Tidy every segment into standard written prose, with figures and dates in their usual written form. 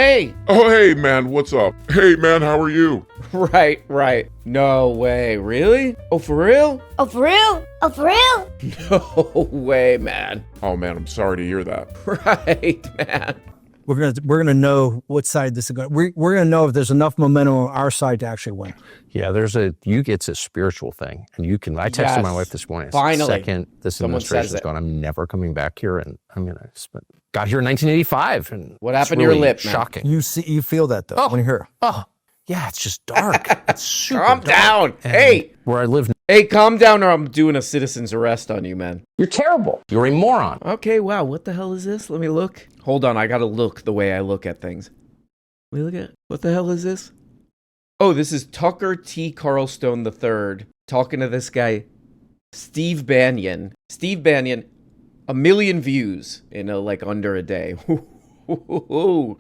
hey. Oh, hey, man, what's up? Hey, man, how are you? Right. No way, really? Oh, for real? Oh, for real? Oh, for real? No way, man. Oh, man, I'm sorry to hear that. Right, man. We're gonna know what side this is going. We're gonna know if there's enough momentum on our side to actually win. Yeah, it's a spiritual thing, and you can. I texted my wife this morning. Finally, second this administration is gone, I'm never coming back here, and I'm gonna. Got here in 1985, and what happened really to your lip, man? Shocking. You feel that though when you hear. Oh, yeah, it's just dark. It's super Calm dark. down. And Hey. where I live. Hey, calm down or I'm doing a citizen's arrest on you, man. You're terrible. You're a moron. Okay, wow, what the hell is this? Let me look. Hold on, I gotta look the way I look at things. Let me look at, what the hell is this? Oh, this is Tucker T. Carlstone III talking to this guy, Steve Bannon. Steve Bannon, 1 million views in under a day.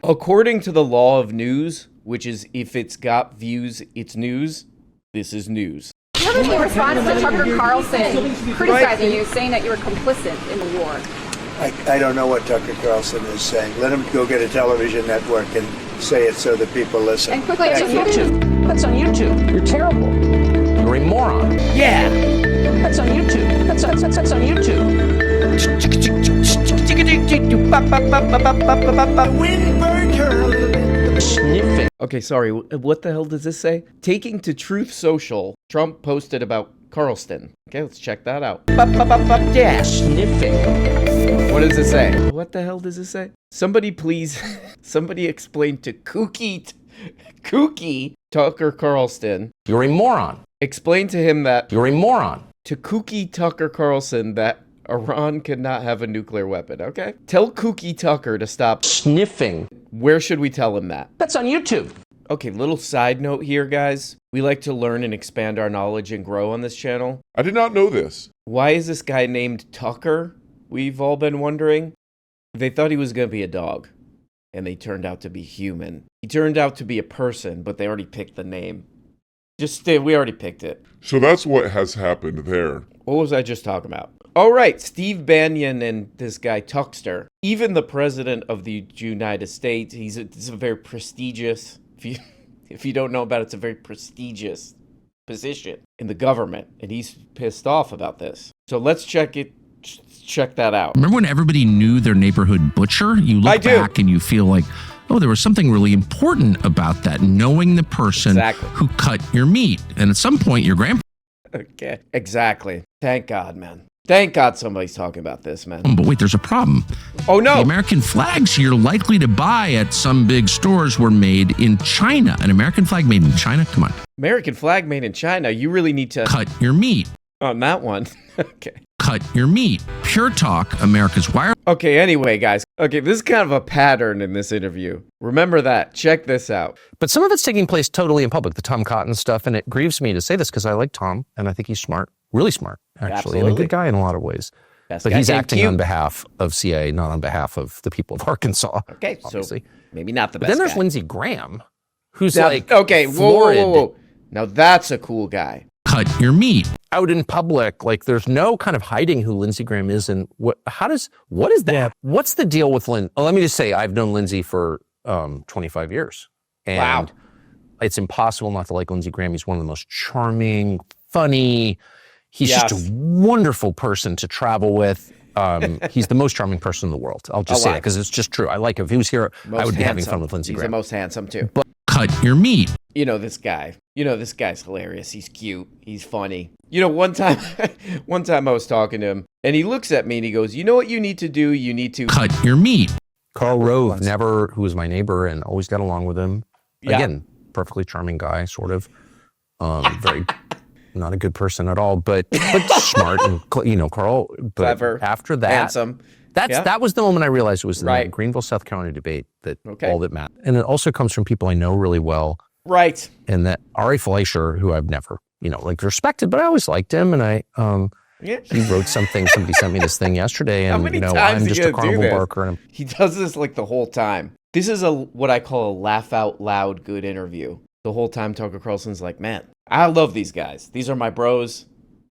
According to the law of news, which is if it's got views, it's news, this is news. What was the response to Tucker Carlson criticizing you, saying that you were complicit in the war? I don't know what Tucker Carlson is saying. Let him go get a television network and say it so that people listen. And quickly, That's on YouTube. That's on YouTube. You're terrible. You're a moron. Yeah. That's on YouTube. That's on YouTube. Wind burned her a little bit. Sniffing. Okay, sorry, what the hell does this say? Taking to Truth Social, Trump posted about Carlston. Okay, let's check that out. Yeah. Sniffing. What does it say? What the hell does it say? Somebody please, somebody explain to Kooky Tucker Carlston. You're a moron. Explain to him that, You're a moron. to Kooky Tucker Carlson that Iran cannot have a nuclear weapon, okay? Tell Kooky Tucker to stop. Sniffing. Where should we tell him that? That's on YouTube. Okay, little side note here, guys. We like to learn and expand our knowledge and grow on this channel. I did not know this. Why is this guy named Tucker? We've all been wondering. They thought he was going to be a dog, and they turned out to be human. He turned out to be a person, but they already picked the name. We already picked it. So that's what has happened there. What was I just talking about? All right, Steve Bannon and this guy Tuckster. Even the president of the United States, it's a very prestigious, if you don't know about it, it's a very prestigious position in the government, and he's pissed off about this. So let's check that out. Remember when everybody knew their neighborhood butcher? You look back and you feel like, oh, there was something really important about that, knowing the person who cut your meat. And at some point, your grandpa... Okay, exactly. Thank God, man. Thank God somebody's talking about this, man. But wait, there's a problem. Oh, no. The American flags you're likely to buy at some big stores were made in China. An American flag made in China? Come on. American flag made in China. You really need to... Cut your meat. On that one. Okay. Cut your meat. Pure Talk, America's Wire. Okay, anyway, guys. Okay, this is kind of a pattern in this interview. Remember that. Check this out. But some of it's taking place totally in public, the Tom Cotton stuff, and it grieves me to say this because I like Tom, and I think he's smart, really smart, actually, and a good guy in a lot of ways. But he's acting on behalf of CIA, not on behalf of the people of Arkansas. Okay, obviously. So maybe not the best But then there's guy. Lindsey Graham, who's okay, whoa. Now that's a cool guy. Cut your meat. Out in public, like there's no kind of hiding who Lindsey Graham is, and what is that? Yeah. What's the deal with Lynn? Well, let me just say, I've known Lindsey for 25 years. And it's impossible not to like Lindsey Graham. He's one of the most charming, funny. He's just a wonderful person to travel with. He's the most charming person in the world. I'll just say that because it's just true. I like him. If he was here, I would be having fun with Lindsey Graham. He's the most handsome too. But cut your meat. You know this guy. This guy's hilarious. He's cute. He's funny. One time I was talking to him, and he looks at me and he goes, "You know what you need to do? You need to cut your meat." Carl Rove, who was my neighbor and always got along with him. Again, perfectly charming guy, sort of. Very not a good person at all, but smart and Carl. But clever, after that, handsome. That was the moment I realized it was the Greenville, South Carolina debate that all that mattered. And it also comes from people I know really well. Right. And that Ari Fleischer, who I've never, respected, but I always liked him. And he wrote something. Somebody sent me this thing yesterday, and I'm just a carnival barker. And he does this the whole time. This is what I call a laugh out loud good interview. The whole time Tucker Carlson's like, man, I love these guys. These are my bros.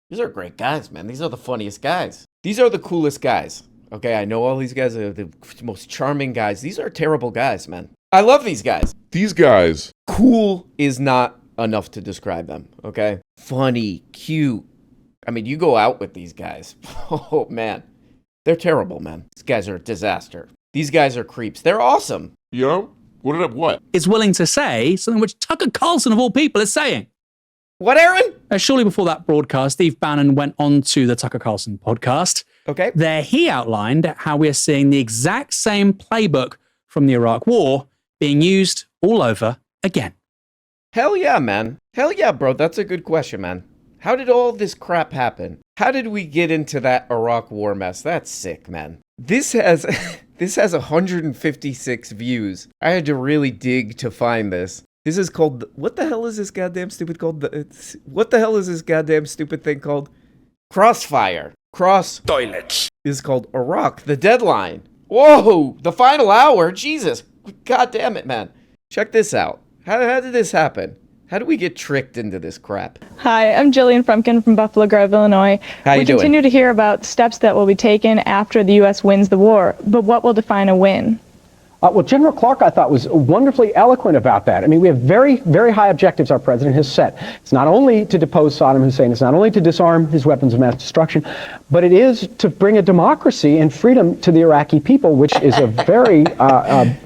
These are great guys, man. These are the funniest guys. These are the coolest guys. Okay, I know all these guys are the most charming guys. These are terrible guys, man. I love these guys. These guys. Cool is not enough to describe them, okay? Funny, cute. I mean, you go out with these guys. Oh, man. They're terrible, man. These guys are a disaster. These guys are creeps. They're awesome. You know? What? Is willing to say something which Tucker Carlson, of all people, is saying. What, Aaron? Shortly before that broadcast, Steve Bannon went on to the Tucker Carlson podcast. Okay. There he outlined how we are seeing the exact same playbook from the Iraq War being used all over again. Hell yeah, man. Hell yeah, bro. That's a good question, man. How did all this crap happen? How did we get into that Iraq war mess? That's sick, man. This has 156 views. I had to really dig to find this. This is called, what the hell is this goddamn stupid called? What the hell is this goddamn stupid thing called? Crossfire. Toilets. This is called Iraq, the deadline. Whoa, the final hour. Jesus. God damn it, man. Check this out. How did this happen? How do we get tricked into this crap? Hi, I'm Jillian Frumkin from Buffalo Grove, Illinois. How you doing? We continue to hear about steps that will be taken after the U.S. wins the war, but what will define a win? Well, General Clark, I thought, was wonderfully eloquent about that. I mean, we have very, very high objectives our president has set. It's not only to depose Saddam Hussein, it's not only to disarm his weapons of mass destruction, but it is to bring a democracy and freedom to the Iraqi people, which is a very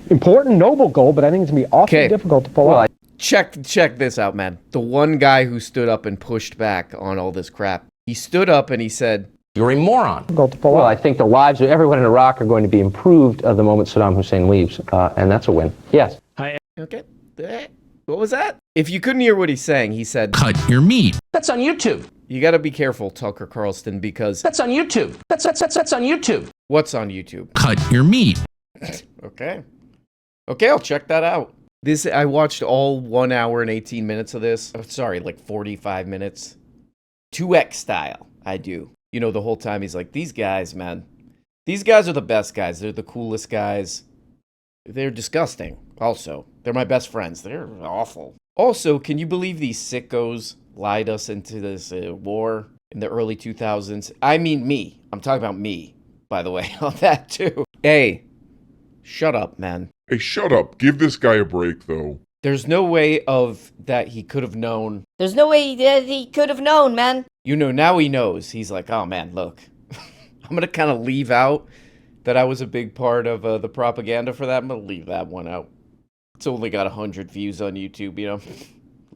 important, noble goal, but I think it's going to be awfully difficult to pull off. Check this out, man. The one guy who stood up and pushed back on all this crap, he stood up and he said, "You're a moron." Well, I think the lives of everyone in Iraq are going to be improved the moment Saddam Hussein leaves, and that's a win. Yes. Okay. What was that? If you couldn't hear what he's saying, he said, "Cut your meat." That's on YouTube. You got to be careful, Tucker Carlson, because That's on YouTube. That's on YouTube. What's on YouTube? Cut your meat. Okay, I'll check that out. I watched all 1 hour and 18 minutes of this. Oh, sorry, like 45 minutes. 2X style, I do. You know, the whole time he's like, these guys, man. These guys are the best guys. They're the coolest guys. They're disgusting, also. They're my best friends. They're awful. Also, can you believe these sickos lied us into this war in the early 2000s? I mean me. I'm talking about me, by the way, on that too. Hey, shut up, man. Hey, shut up. Give this guy a break, though. There's no way of that he could have known. There's no way that he could have known, man. You know, now he knows. He's like, oh, man, look. I'm going to kind of leave out that I was a big part of the propaganda for that. I'm going to leave that one out. It's only got 100 views on YouTube, you know.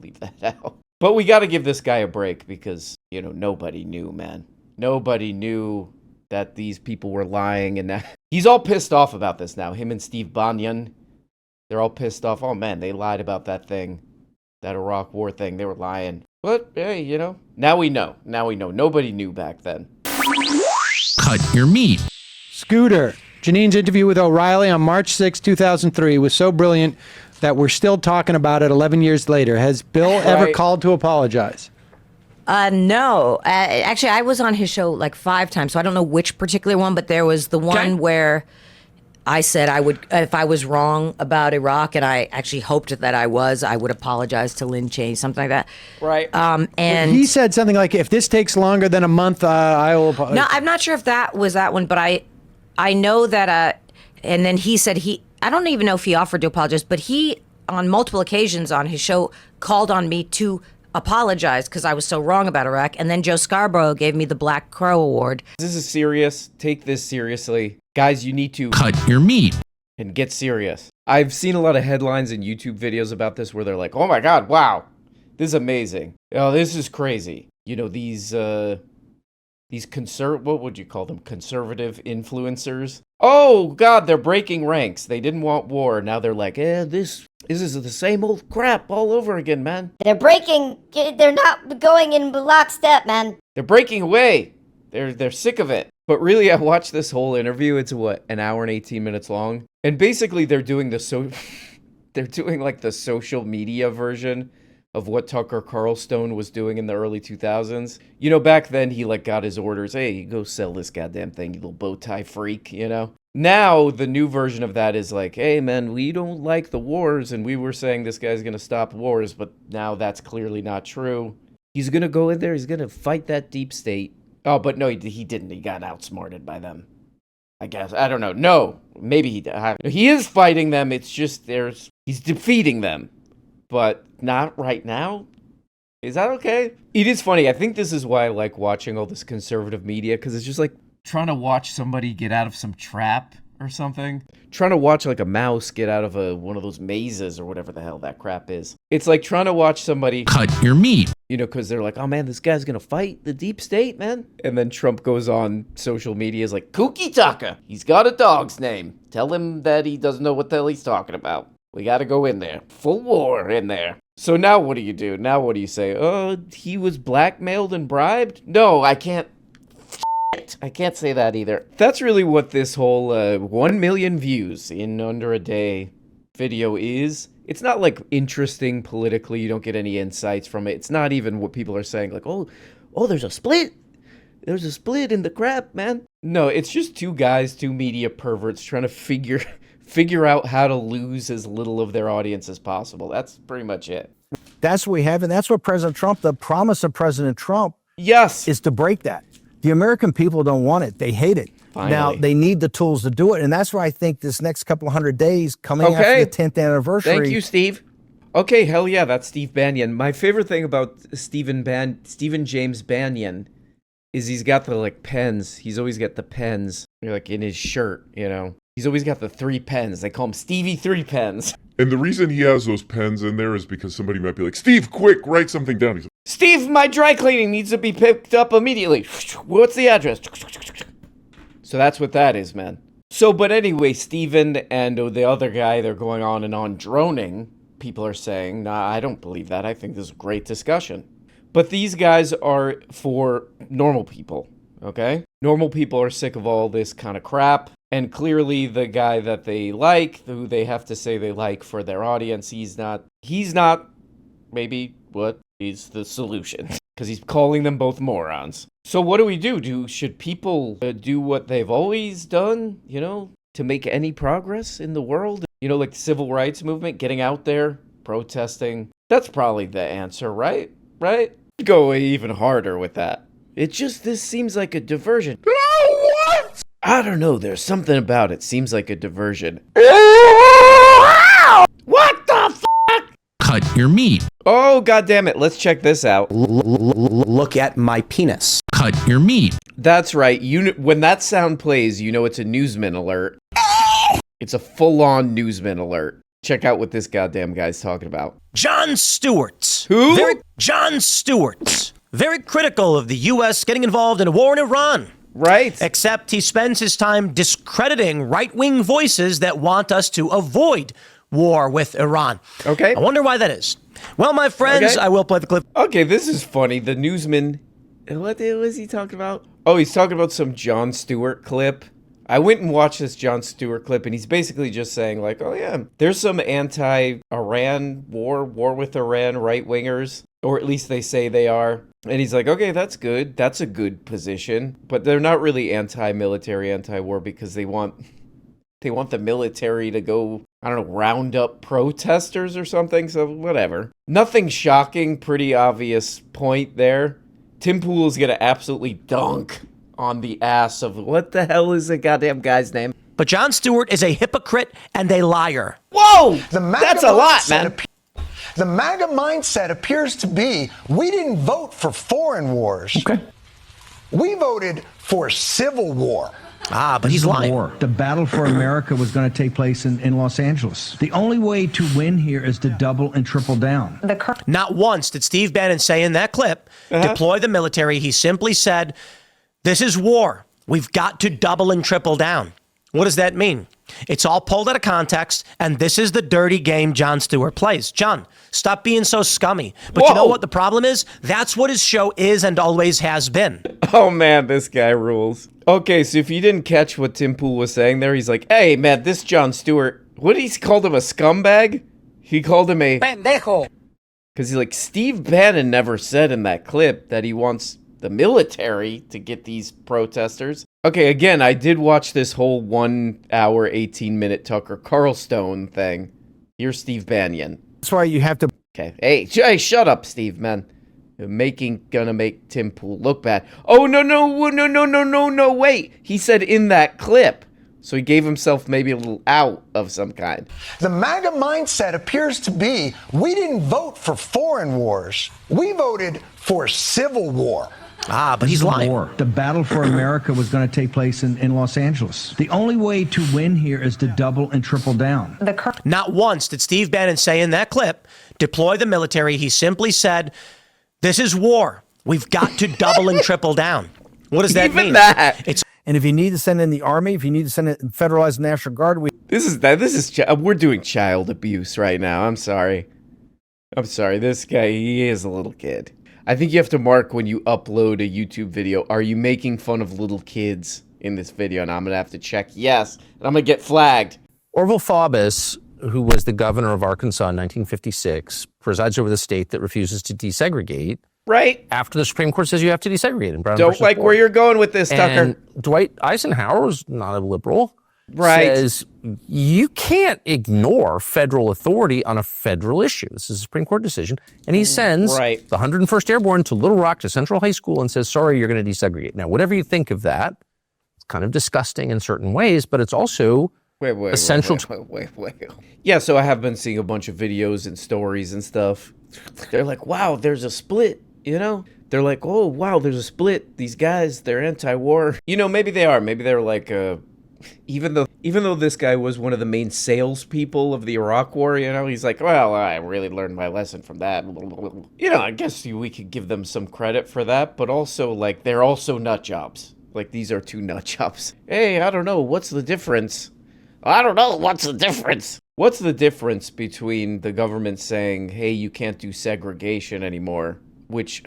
Leave that out. But we got to give this guy a break because, you know, nobody knew, man. Nobody knew that these people were lying. And that he's all pissed off about this now. Him and Steve Bannon, they're all pissed off. Oh, man, they lied about that thing, that Iraq war thing. They were lying. But, hey, you know, now we know. Now we know. Nobody knew back then. Cut your meat. Scooter. Janine's interview with O'Reilly on March 6, 2003 was so brilliant that we're still talking about it 11 years later. Has Bill ever called to apologize? No. Actually, I was on his show like 5 times, so I don't know which particular one, but there was the one where I said I would, if I was wrong about Iraq, and I actually hoped that I would apologize to Lynn Cheney, something like that. Right. And he said something like, if this takes longer than a month, I will apologize. No, I'm not sure if that was that one, but I know that, and then he said I don't even know if he offered to apologize, but he, on multiple occasions on his show, called on me to apologize because I was so wrong about Iraq. And then Joe Scarborough gave me the Black Crow Award. This is serious. Take this seriously. Guys, you need to cut your meat and get serious. I've seen a lot of headlines and YouTube videos about this where they're like, oh my God, wow, this is amazing. Oh, this is crazy. You know, these what would you call them? Conservative influencers. Oh God, they're breaking ranks. They didn't want war. Now they're like, this is the same old crap all over again, man. They're not going in lockstep, man. They're breaking away. They're sick of it. But really, I watched this whole interview. It's an hour and 18 minutes long. And basically they're doing they're doing like the social media version of what Tucker Carlson was doing in the early 2000s. You know, back then he got his orders. Hey, go sell this goddamn thing, you little bow tie freak, you know? Now the new version of that is like, hey man, we don't like the wars and we were saying this guy's gonna stop wars, but now that's clearly not true. He's gonna go in there, he's gonna fight that deep state. Oh, but no, he didn't. He got outsmarted by them, I guess. I don't know. No, maybe he is fighting them. It's just he's defeating them, but not right now. Is that okay? It is funny. I think this is why I like watching all this conservative media, because it's just like trying to watch somebody get out of some trap or something. Trying to watch like a mouse get out of one of those mazes or whatever the hell that crap is. It's like trying to watch somebody cut your meat. You know, because they're like, oh man, this guy's going to fight the deep state, man. And then Trump goes on social media is like, Kooky Tucker, he's got a dog's name. Tell him that he doesn't know what the hell he's talking about. We got to go in there. Full war in there. So now what do you do? Now what do you say? Oh, he was blackmailed and bribed? No, I can't. I can't say that either. That's really what this whole 1 million views in under a day video is. It's not like interesting politically. You don't get any insights from it. It's not even what people are saying like, oh, there's a split. There's a split in the crap, man. No, it's just two guys, two media perverts trying to figure out how to lose as little of their audience as possible. That's pretty much it. That's what we have, and that's what President Trump, the promise of President Trump, yes, is to break that. The American people don't want it. They hate it. Finally. Now, they need the tools to do it, and that's why I think this next couple of 100 days coming after the 10th anniversary. Thank you, Steve. Okay, hell yeah, that's Steve Bannon. My favorite thing about Stephen James Bannon is he's got the, like, pens. He's always got the pens, like, in his shirt, you know. He's always got the 3 pens. They call him Stevie 3 pens. And the reason he has those pens in there is because somebody might be like, Steve, quick, write something down. He's like, Steve, my dry cleaning needs to be picked up immediately. What's the address? So that's what that is, man. So, but anyway, Steven and the other guy, they're going on and on droning. People are saying, nah, I don't believe that. I think this is a great discussion. But these guys are for normal people, okay? Normal people are sick of all this kind of crap. And clearly the guy that they like, who they have to say they like for their audience, he's not maybe what is the solution. Because he's calling them both morons. So what do we do? Should people do what they've always done, you know, to make any progress in the world? You know, like the civil rights movement, getting out there, protesting. That's probably the answer, right? Right? Go even harder with that. This seems like a diversion. What? I don't know. There's something about it. Seems like a diversion. What the fuck? Cut your meat. Oh, goddammit. Let's check this out. Look at my penis. Cut your meat. That's right. When that sound plays, you know it's a newsman alert. It's a full-on newsman alert. Check out what this goddamn guy's talking about. Jon Stewart. Who? Jon Stewart. Very critical of the U.S. getting involved in a war in Iran. Right. Except he spends his time discrediting right-wing voices that want us to avoid war with Iran. Okay. I wonder why that is. Well, my friends, I will play the clip. Okay, this is funny. The newsman, what was he talking about? Oh, he's talking about some Jon Stewart clip. I went and watched this Jon Stewart clip, and he's basically just saying, like, oh yeah, there's some anti-Iran war with Iran right-wingers, or at least they say they are. And he's like, okay, that's good. That's a good position. But they're not really anti-military, anti-war, because they want the military to go, I don't know, round up protesters or something, so whatever. Nothing shocking, pretty obvious point there. Tim Pool is going to absolutely dunk on the ass of, what the hell is the goddamn guy's name? But Jon Stewart is a hypocrite and a liar. Whoa! That's a lot, man. The MAGA mindset appears to be, we didn't vote for foreign wars. Okay. We voted for civil war. Ah, but he's lying. The battle for America was going to take place in Los Angeles. The only way to win here is to double and triple down. Not once did Steve Bannon say in that clip, deploy the military. He simply said, this is war. We've got to double and triple down. What does that mean? It's all pulled out of context, and this is the dirty game Jon Stewart plays. John, stop being so scummy. But you know what the problem is? That's what his show is and always has been. Oh, man, this guy rules. Okay, so if you didn't catch what Tim Pool was saying there, he's like, hey, man, this Jon Stewart, what he called him, a scumbag? He called him a... pendejo. Because he's like, Steve Bannon never said in that clip that he wants the military to get these protesters. Okay, again, I did watch this whole 1 hour, 18-minute Tucker Carlson thing. Here's Steve Bannon. That's why you have to... Okay, hey, shut up, Steve, man. You're gonna make Tim Pool look bad. Oh, no, wait. He said in that clip. So he gave himself maybe a little out of some kind. The MAGA mindset appears to be, we didn't vote for foreign wars. We voted for civil war. Ah, but he's lying. The battle for America was going to take place in Los Angeles. The only way to win here is to double and triple down. Not once did Steve Bannon say in that clip, deploy the military. He simply said, this is war. We've got to double and triple down. What does that mean? Even that. And if you need to send in the Army, if you need to send in federalized National Guard, we're doing child abuse right now. I'm sorry. This guy, he is a little kid. I think you have to mark when you upload a YouTube video, are you making fun of little kids in this video? And I'm going to have to check yes, and I'm going to get flagged. Orville Faubus, who was the governor of Arkansas in 1956, presides over the state that refuses to desegregate. Right. After the Supreme Court says you have to desegregate in Brown Don't versus like Board. where you're going with this, Tucker. And Dwight Eisenhower was not a liberal. Right. Says you can't ignore federal authority on a federal issue. This is a Supreme Court decision. And he sends the 101st Airborne to Little Rock, to Central High School, and says, sorry, you're going to desegregate. Now, whatever you think of that, it's kind of disgusting in certain ways, but it's also essential. Wait. Yeah, so I have been seeing a bunch of videos and stories and stuff. They're like, wow, there's a split, you know? They're like, oh, wow, there's a split. These guys, they're anti-war. You know, maybe they are. Maybe they're like, even though this guy was one of the main salespeople of the Iraq War, you know, he's like, well, I really learned my lesson from that. You know, I guess we could give them some credit for that, but also, like, they're also nut jobs. Like, these are two nut jobs. Hey, I don't know, what's the difference? I don't know, what's the difference? What's the difference between the government saying, hey, you can't do segregation anymore, which,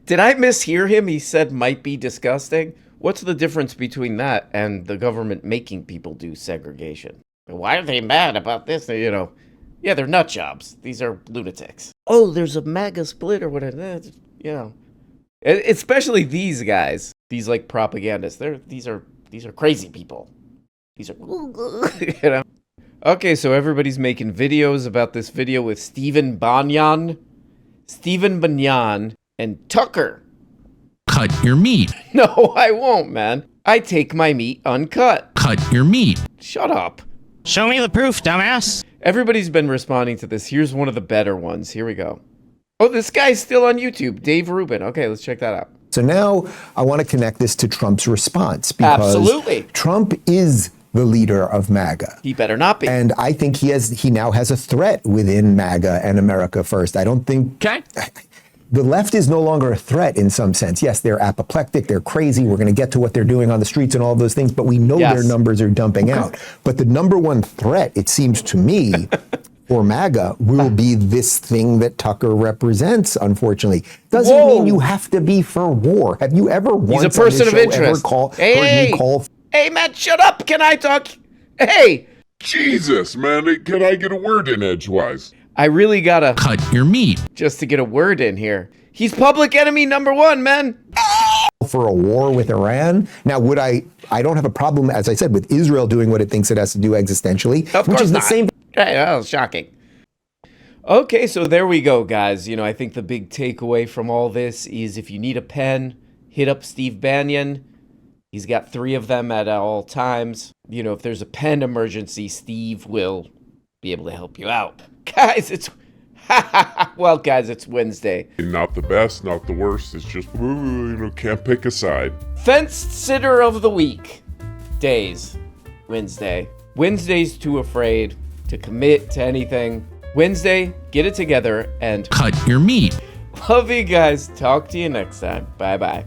did I mishear him? He said might be disgusting. What's the difference between that and the government making people do segregation? Why are they mad about this? You know, yeah, they're nut jobs. These are lunatics. Oh, there's a MAGA split or whatever. You know, especially these guys, these like propagandists. These are crazy people. These are, you know. Okay, so everybody's making videos about this video with Stephen Bannon, and Tucker. Cut your meat. No, I won't, man. I take my meat uncut. Cut your meat. Shut up. Show me the proof, dumbass. Everybody's been responding to this. Here's one of the better ones. Here we go. Oh, this guy's still on YouTube. Dave Rubin. Okay, let's check that out. So now I want to connect this to Trump's response because Absolutely. Trump is the leader of MAGA. He better not be. And I think he now has a threat within MAGA and America First. I don't think... Okay. The left is no longer a threat in some sense. Yes, they're apoplectic, they're crazy, we're going to get to what they're doing on the streets and all of those things, but we know their numbers are dumping out. But the number one threat, it seems to me, for MAGA will be this thing that Tucker represents, unfortunately. Doesn't mean you have to be for war. Have you ever once He's a person of interest. Hey, Matt, shut up. Can I talk? Hey. Jesus, man. Can I get a word in edgewise? I really gotta cut your meat just to get a word in here. He's public enemy number one, man. For a war with Iran. Now, would I don't have a problem, as I said, with Israel doing what it thinks it has to do existentially, which is the same. That was shocking. Okay, so there we go, guys. You know, I think the big takeaway from all this is if you need a pen, hit up Steve Bannon. He's got 3 of them at all times. You know, if there's a pen emergency, Steve will be able to help you out. Guys, it's Wednesday. Not the best, not the worst. It's just, can't pick a side. Fenced sitter of the week. Days. Wednesday. Wednesday's too afraid to commit to anything. Wednesday, get it together and cut your meat. Love you guys. Talk to you next time. Bye-bye.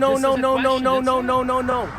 No, no, no, no, no, no, no, no, no.